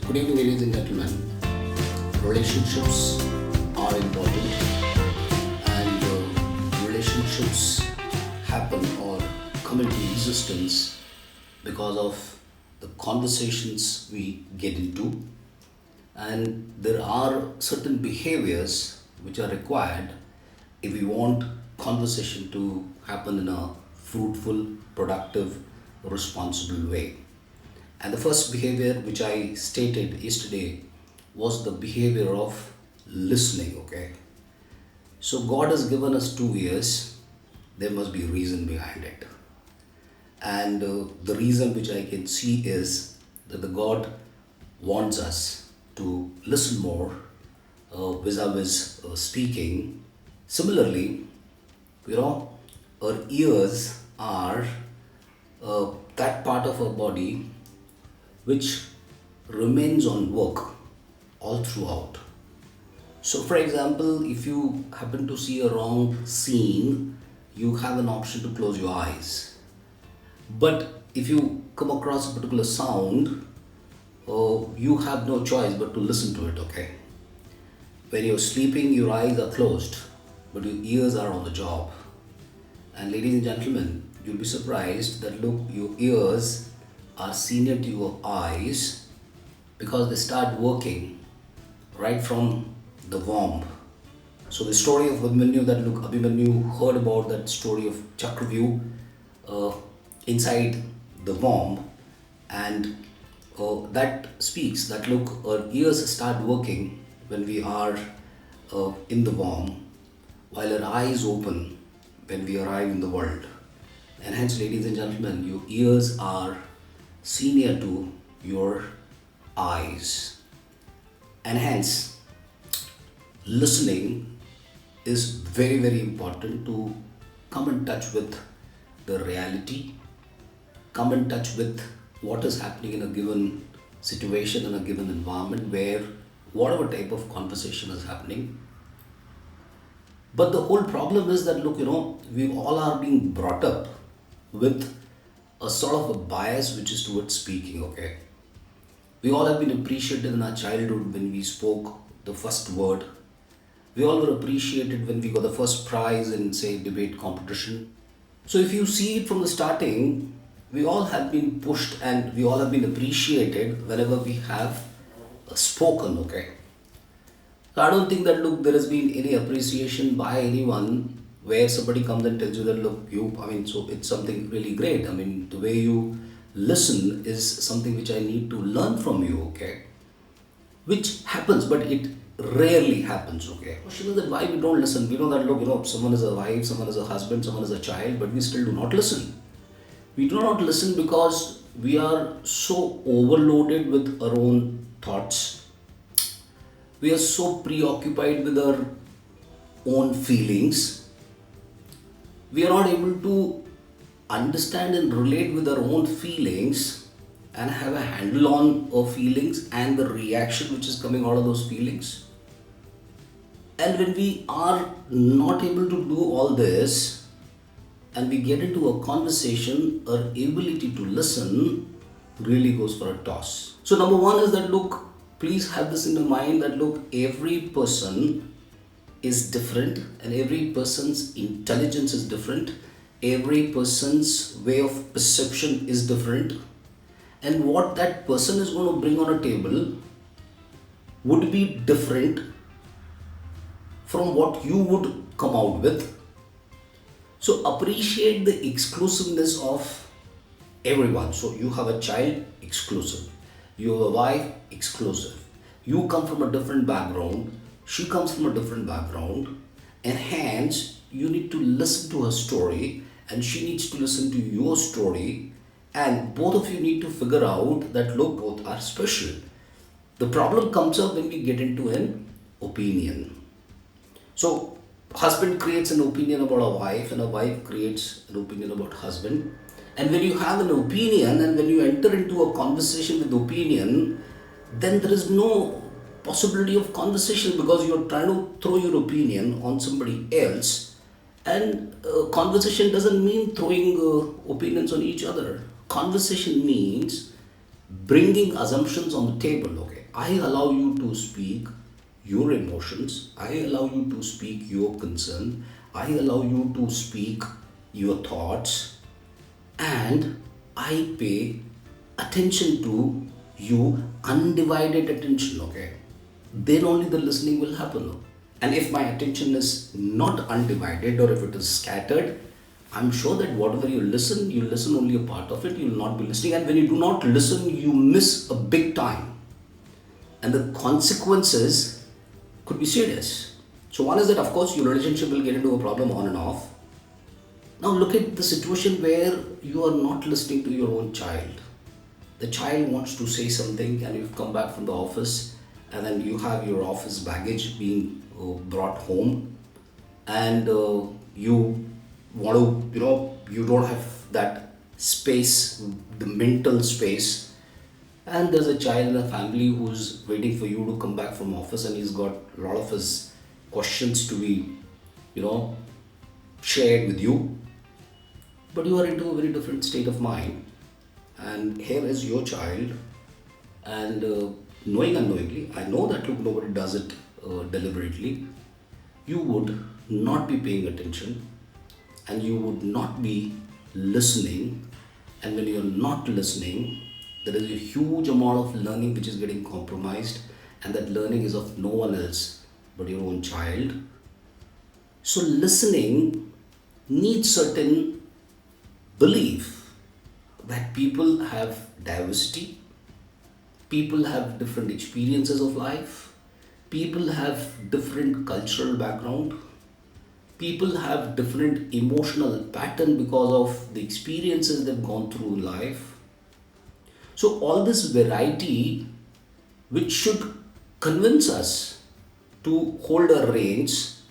Good evening, ladies and gentlemen. Relationships are important, and relationships happen or come into existence because of the conversations we get into, and there are certain behaviors which are required if we want conversation to happen in a fruitful, productive, responsible way. And the first behavior which I stated yesterday was the behavior of listening. Okay. So God has given us 2 years. There must be a reason behind it. And the reason which I can see is that the God wants us to listen more vis-a-vis speaking. Similarly, our ears are that part of our body which remains on work all throughout. So, for example, if you happen to see a wrong scene, you have an option to close your eyes. But if you come across a particular sound, you have no choice but to listen to it, okay? When you're sleeping, your eyes are closed, but your ears are on the job. And ladies and gentlemen, you'll be surprised that look, your ears are senior to your eyes because they start working right from the womb. So the story of Abhimanyu, that look, Abhimanyu heard about that story of Chakravyuh inside the womb, and that speaks that look, our ears start working when we are in the womb, while our eyes open when we arrive in the world. And hence, ladies and gentlemen, your ears are senior to your eyes, and hence listening is very, very important to come in touch with the reality, come in touch with what is happening in a given situation, in a given environment, where whatever type of conversation is happening. But the whole problem is that look, we all are being brought up with a sort of a bias which is towards speaking, okay? We all have been appreciated in our childhood when we spoke the first word. We all were appreciated when we got the first prize in, say, debate competition. So if you see it from the starting, we all have been pushed and we all have been appreciated whenever we have spoken, okay? So I don't think that look, there has been any appreciation by anyone where somebody comes and tells you that look, so it's something really great. The way you listen is something which I need to learn from you, okay? Which happens, but it rarely happens, okay? Question is that why we don't listen. We know that look, someone is a wife, someone is a husband, someone is a child, but we still do not listen. We do not listen because we are so overloaded with our own thoughts. We are so preoccupied with our own feelings. We are not able to understand and relate with our own feelings and have a handle on our feelings and the reaction which is coming out of those feelings. And when we are not able to do all this and we get into a conversation, our ability to listen really goes for a toss. So number one is that look, please have this in your mind that look, every person is different and every person's intelligence is different. Every person's way of perception is different. And what that person is going to bring on a table would be different from what you would come out with. So appreciate the exclusiveness of everyone. So you have a child, exclusive. You have a wife, exclusive. You come from a different background. She comes from a different background. And hence, you need to listen to her story and she needs to listen to your story. And both of you need to figure out that look, both are special. The problem comes up when we get into an opinion. So husband creates an opinion about a wife and a wife creates an opinion about husband. And when you have an opinion and when you enter into a conversation with opinion, then there is no possibility of conversation because you're trying to throw your opinion on somebody else. And conversation doesn't mean throwing opinions on each other. Conversation means bringing assumptions on the table. Okay, I allow you to speak your emotions, I allow you to speak your concern, I allow you to speak your thoughts, and I pay attention to you, undivided attention. Okay, then only the listening will happen. And if my attention is not undivided, or if it is scattered, I'm sure that whatever you listen only a part of it, you will not be listening. And when you do not listen, you miss a big time. And the consequences could be serious. So, one is that, of course, your relationship will get into a problem on and off. Now, look at the situation where you are not listening to your own child. The child wants to say something, and you've come back from the office, and then you have your office baggage being brought home, and you want to, you don't have that space, the mental space, and there's a child in the family who's waiting for you to come back from office, and he's got a lot of his questions to be, you know, shared with you, but you are into a very different state of mind. And here is your child, and knowing unknowingly, I know that, look, nobody does it deliberately, you would not be paying attention, and you would not be listening. And when you're not listening, there is a huge amount of learning which is getting compromised, and that learning is of no one else but your own child. So listening needs certain belief that people have diversity, people have different experiences of life, people have different cultural background, people have different emotional pattern because of the experiences they've gone through in life. So all this variety, which should convince us to hold our reins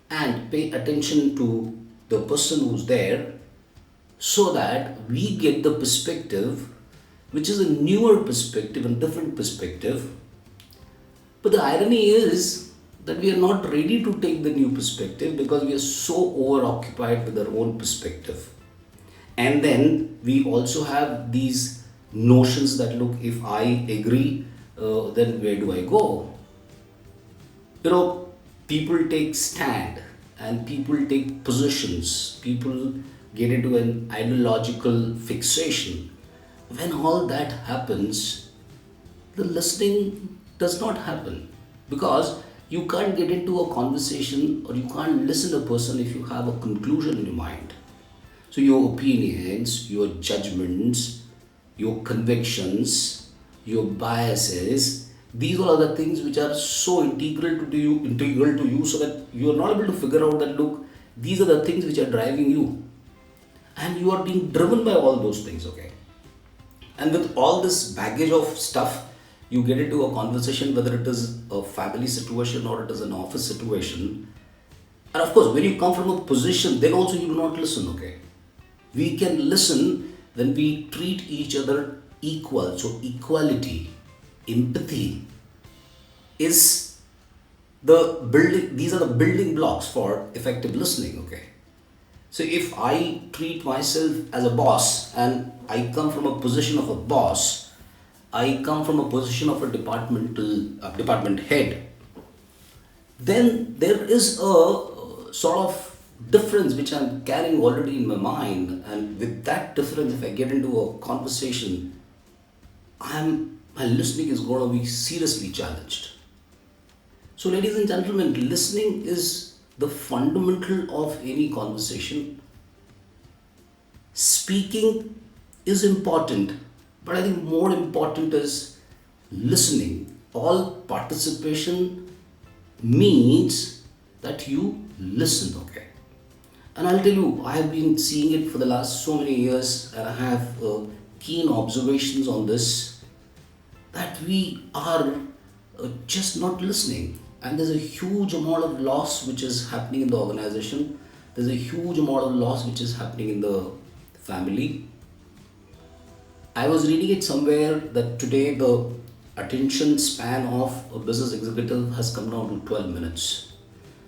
and pay attention to the person who's there, so that we get the perspective which is a newer perspective and different perspective. But the irony is that we are not ready to take the new perspective because we are so overoccupied with our own perspective. And then we also have these notions that, look, if I agree, then where do I go? People take stand, and people take positions, people get into an ideological fixation. When all that happens, the listening does not happen, because you can't get into a conversation, or you can't listen to a person if you have a conclusion in your mind. So your opinions, your judgments, your convictions, your biases, these are the things which are so integral to you, so that you are not able to figure out that, look, these are the things which are driving you, and you are being driven by all those things. Okay, and with all this baggage of stuff, you get into a conversation, whether it is a family situation or it is an office situation. And of course, when you come from a position, then also you do not listen. Okay, we can listen when we treat each other equal. So equality, empathy is the building, these are the building blocks for effective listening. Okay, so if I treat myself as a boss, and I come from a position of a boss, I come from a position of a department head, then there is a sort of difference which I'm carrying already in my mind. And with that difference, if I get into a conversation, my listening is going to be seriously challenged. So, ladies and gentlemen, listening is the fundamental of any conversation. Speaking is important, but I think more important is listening. All participation means that you listen. Okay, and I'll tell you, I have been seeing it for the last so many years, and I have keen observations on this, that we are just not listening. And there's a huge amount of loss which is happening in the organization, there's a huge amount of loss which is happening in the family. I was reading it somewhere that today the attention span of a business executive has come down to 12 minutes.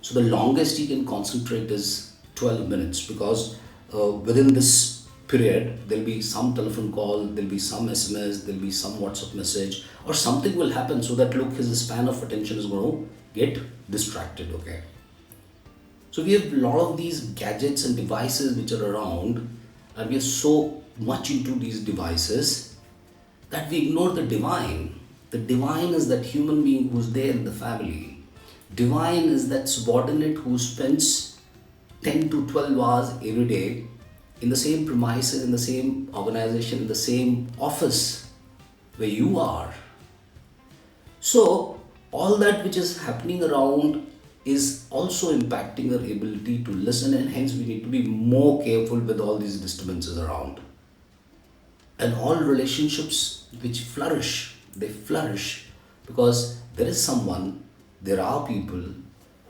So the longest he can concentrate is 12 minutes, because within this period, there'll be some telephone call, there'll be some SMS, there'll be some WhatsApp message, or something will happen so that look, his span of attention is going to get distracted. Okay. So we have a lot of these gadgets and devices which are around, and we are so much into these devices that we ignore the divine. The divine is that human being who's there in the family. Divine is that subordinate who spends 10 to 12 hours every day in the same premises, in the same organization, in the same office where you are. So, all that which is happening around is also impacting our ability to listen, and hence we need to be more careful with all these disturbances around. And all relationships which flourish, they flourish because there is someone, there are people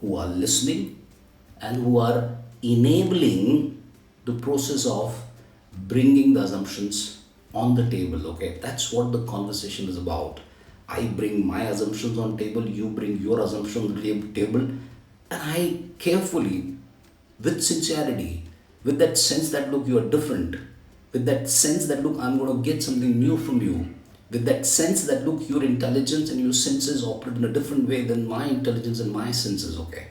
who are listening and who are enabling the process of bringing the assumptions on the table. Okay, that's what the conversation is about. I bring my assumptions on table, you bring your assumptions on the table, and I carefully, with sincerity, with that sense that look, you are different, with that sense that look, I'm going to get something new from you, with that sense that look, your intelligence and your senses operate in a different way than my intelligence and my senses. Okay.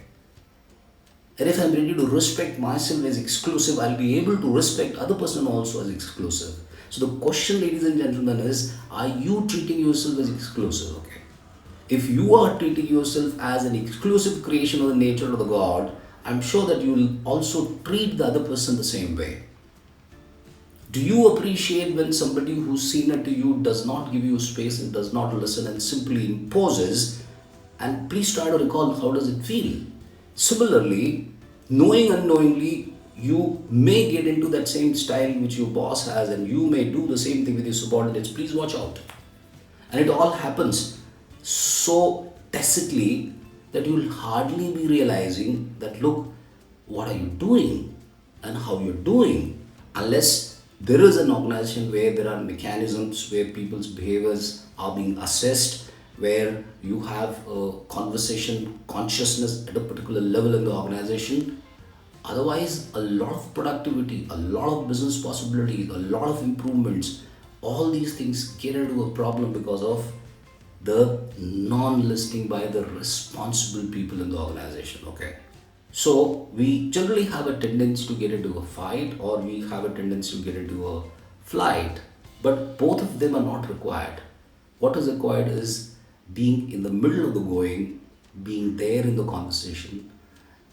And if I'm ready to respect myself as exclusive, I'll be able to respect other person also as exclusive. So the question, ladies and gentlemen, is, are you treating yourself as exclusive? Okay. If you are treating yourself as an exclusive creation of the nature of the God, I'm sure that you will also treat the other person the same way. Do you appreciate when somebody who's senior to you does not give you space and does not listen and simply imposes? And please try to recall, how does it feel? Similarly, knowing unknowingly, you may get into that same style which your boss has, and you may do the same thing with your subordinates. Please watch out. And it all happens so tacitly that you'll hardly be realizing that look, what are you doing and how you're doing, unless there is an organization where there are mechanisms where people's behaviors are being assessed, where you have a conversation consciousness at a particular level in the organization. Otherwise, a lot of productivity, a lot of business possibilities, a lot of improvements, all these things get into a problem because of the non-listening by the responsible people in the organization. Okay. So we generally have a tendency to get into a fight, or we have a tendency to get into a flight, but both of them are not required. What is required is being in the middle of the going, being there in the conversation.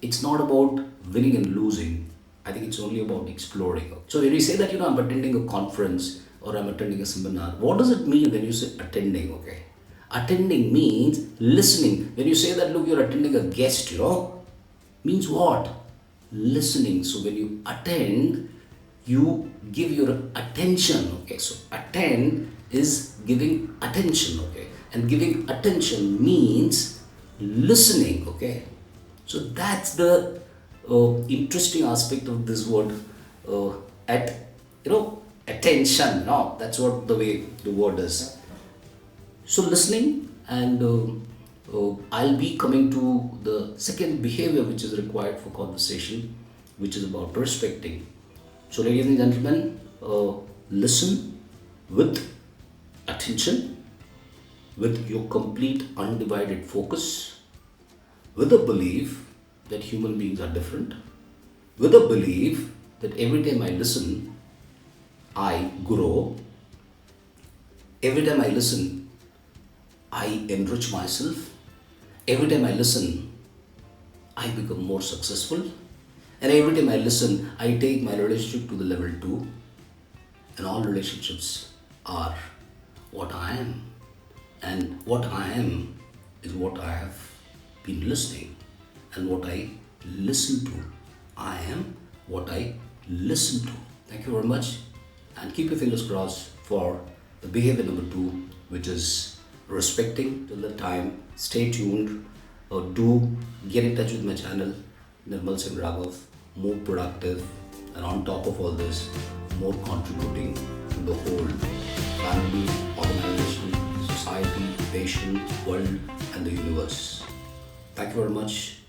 It's not about winning and losing. I think it's only about exploring. So when you say that, I'm attending a conference or I'm attending a seminar, what does it mean when you say attending? Okay. Attending means listening. When you say that, look, you're attending a guest, means what? Listening. So when you attend, you give your attention. Okay. So attend is giving attention. Okay. And giving attention means listening. Okay. So that's the interesting aspect of this word, attention. No, that's what the way the word is. So listening, and I'll be coming to the second behavior which is required for conversation, which is about respecting. So ladies and gentlemen, listen with attention, with your complete undivided focus, with a belief that human beings are different, with a belief that every time I listen, I grow, every time I listen, I enrich myself, every time I listen, I become more successful, and every time I listen, I take my relationship to the level 2, and all relationships are what I am, and what I am is what I have been listening, and what I listen to. I am what I listen to. Thank you very much, and keep your fingers crossed for the behavior number 2, which is respecting. Till the time, stay tuned, or do get in touch with my channel, Nirmal Singh Raghav, more productive, and on top of all this, more contributing to the whole family, organization, society, nation, world, and the universe. Thank you very much.